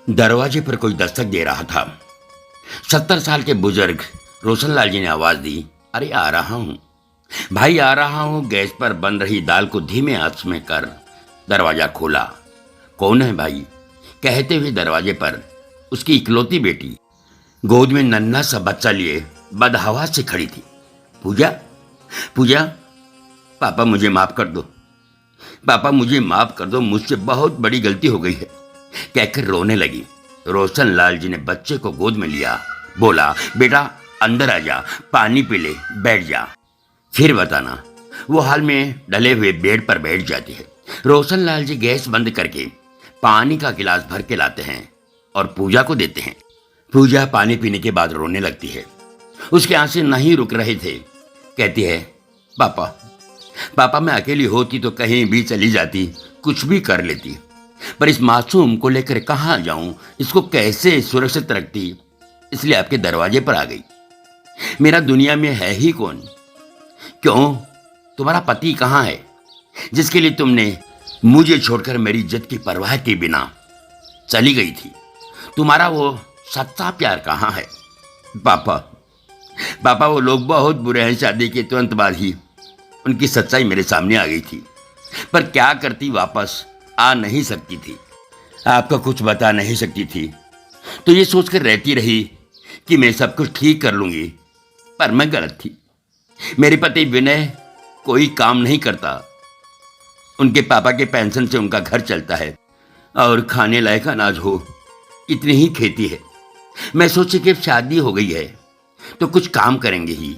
दरवाजे पर कोई दस्तक दे रहा था। 70 साल के बुजुर्ग रोशनलाल जी ने आवाज दी, अरे आ रहा हूं भाई, आ रहा हूं। गैस पर बन रही दाल को धीमे आंच में कर दरवाजा खोला। कौन है भाई? कहते हुए दरवाजे पर उसकी इकलौती बेटी गोद में नन्हा सा बच्चा लिए बदहवास से खड़ी थी। पूजा, पूजा, पापा मुझे माफ कर दो, पापा मुझे माफ कर दो, मुझसे बहुत बड़ी गलती हो गई है, कहकर रोने लगी। रोशनलाल जी ने बच्चे को गोद में लिया, बोला, बेटा अंदर आ जा, पानी पी ले, बैठ जा, फिर बताना। वो हाल में डले हुए बेड पर बैठ जाती है। रोशनलाल जी गैस बंद करके पानी का गिलास भर के लाते हैं और पूजा को देते हैं। पूजा पानी पीने के बाद रोने लगती है। उसके आंसू नहीं रुक रहे थे। कहती है, पापा, पापा मैं अकेली होती तो कहीं भी चली जाती, कुछ भी कर लेती, पर इस मासूम को लेकर कहाँ जाऊं, इसको कैसे सुरक्षित रखती, इसलिए आपके दरवाजे पर आ गई। मेरा दुनिया में है ही कौन? क्यों, तुम्हारा पति कहाँ है जिसके लिए तुमने मुझे छोड़कर मेरी इज्जत की परवाह के बिना चली गई थी? तुम्हारा वो सच्चा प्यार कहाँ है? पापा, पापा वो लोग बहुत बुरे हैं। शादी के तुरंत बाद ही उनकी सच्चाई मेरे सामने आ गई थी, पर क्या करती, वापस आ नहीं सकती थी, आपको कुछ बता नहीं सकती थी, तो ये सोचकर रहती रही कि मैं सब कुछ ठीक कर लूंगी, पर मैं गलत थी। मेरे पति विनय कोई काम नहीं करता, उनके पापा के पेंशन से उनका घर चलता है और खाने लायक अनाज हो इतनी ही खेती है। मैं सोची कि शादी हो गई है तो कुछ काम करेंगे ही।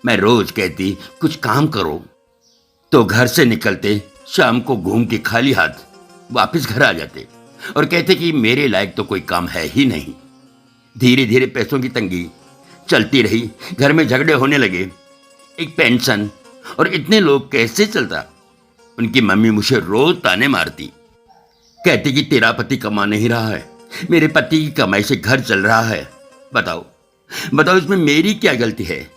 मैं रोज कहती कुछ काम करो, तो घर से निकलते शाम को घूम के खाली हाथ वापस घर आ जाते और कहते कि मेरे लायक तो कोई काम है ही नहीं। धीरे धीरे पैसों की तंगी चलती रही, घर में झगड़े होने लगे, एक पेंशन और इतने लोग कैसे चलता। उनकी मम्मी मुझे रोज ताने मारती, कहती कि तेरा पति कमा नहीं रहा है, मेरे पति की कमाई से घर चल रहा है, बताओ बताओ इसमें मेरी क्या गलती है?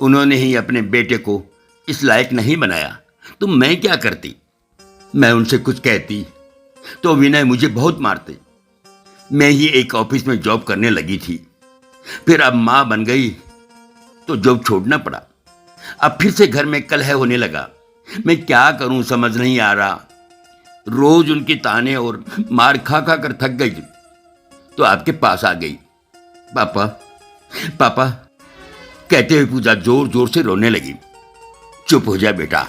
उन्होंने ही अपने बेटे को इस लायक नहीं बनाया, तो मैं क्या करती? मैं उनसे कुछ कहती तो विनय मुझे बहुत मारते। मैं ही एक ऑफिस में जॉब करने लगी थी, फिर अब माँ बन गई तो जॉब छोड़ना पड़ा। अब फिर से घर में कलह होने लगा। मैं क्या करूं समझ नहीं आ रहा। रोज उनके ताने और मार खा खा कर थक गई, तो आपके पास आ गई। पापा, पापा, कहते हुए पूजा जोर जोर से रोने लगी। चुप हो जा बेटा,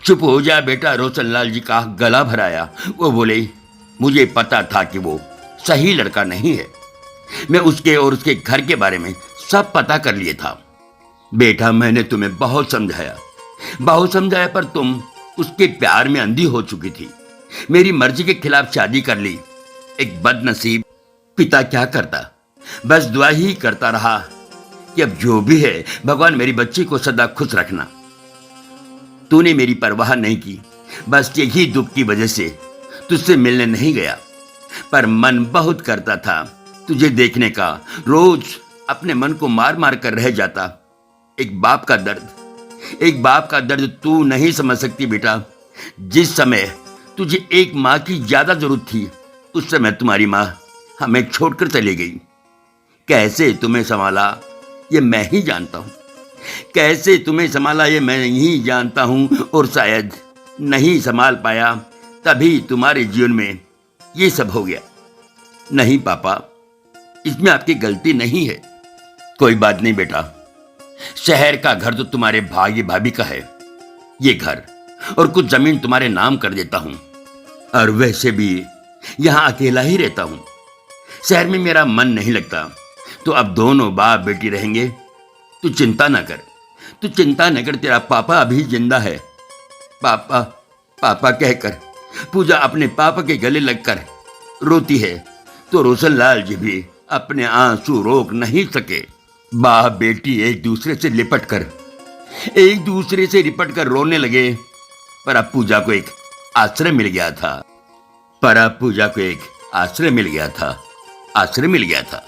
चुप हो जा बेटा, रोशनलाल जी का गला भराया। वो बोले, मुझे पता था कि वो सही लड़का नहीं है, मैं उसके और उसके घर के बारे में सब पता कर लिया था। बेटा मैंने तुम्हें बहुत समझाया, बहुत समझाया, पर तुम उसके प्यार में अंधी हो चुकी थी। मेरी मर्जी के खिलाफ शादी कर ली। एक बदनसीब पिता क्या करता, बस दुआ ही करता रहा कि अब जो भी है भगवान मेरी बच्ची को सदा खुश रखना। तूने मेरी परवाह नहीं की, बस यही दुख की वजह से तुझसे मिलने नहीं गया, पर मन बहुत करता था तुझे देखने का। रोज अपने मन को मार मार कर रह जाता। एक बाप का दर्द, एक बाप का दर्द तू नहीं समझ सकती बेटा। जिस समय तुझे एक माँ की ज्यादा जरूरत थी, उस समय तुम्हारी माँ हमें छोड़कर चली गई। कैसे तुम्हें संभाला ये मैं ही जानता हूँ, कैसे तुम्हें संभाला ये मैं ही जानता हूँ, और शायद नहीं संभाल पाया तभी तुम्हारे जीवन में ये सब हो गया। नहीं पापा, इसमें आपकी गलती नहीं है। कोई बात नहीं बेटा, शहर का घर तो तुम्हारे भाई भाभी का है, ये घर और कुछ जमीन तुम्हारे नाम कर देता हूं, और वैसे भी यहां अकेला ही रहता हूं। शहर में मेरा मन नहीं लगता, तो अब दोनों बाप बेटी रहेंगे। तू चिंता न कर, तू चिंता न कर, तेरा पापा अभी जिंदा है। पापा, पापा कहकर पूजा अपने पापा के गले लगकर रोती है, तो रोशनलाल जी भी अपने आंसू रोक नहीं सके। बाप बेटी एक दूसरे से लिपट कर रोने लगे। पर अब पूजा को एक आश्रय मिल गया था, आश्रय मिल गया था।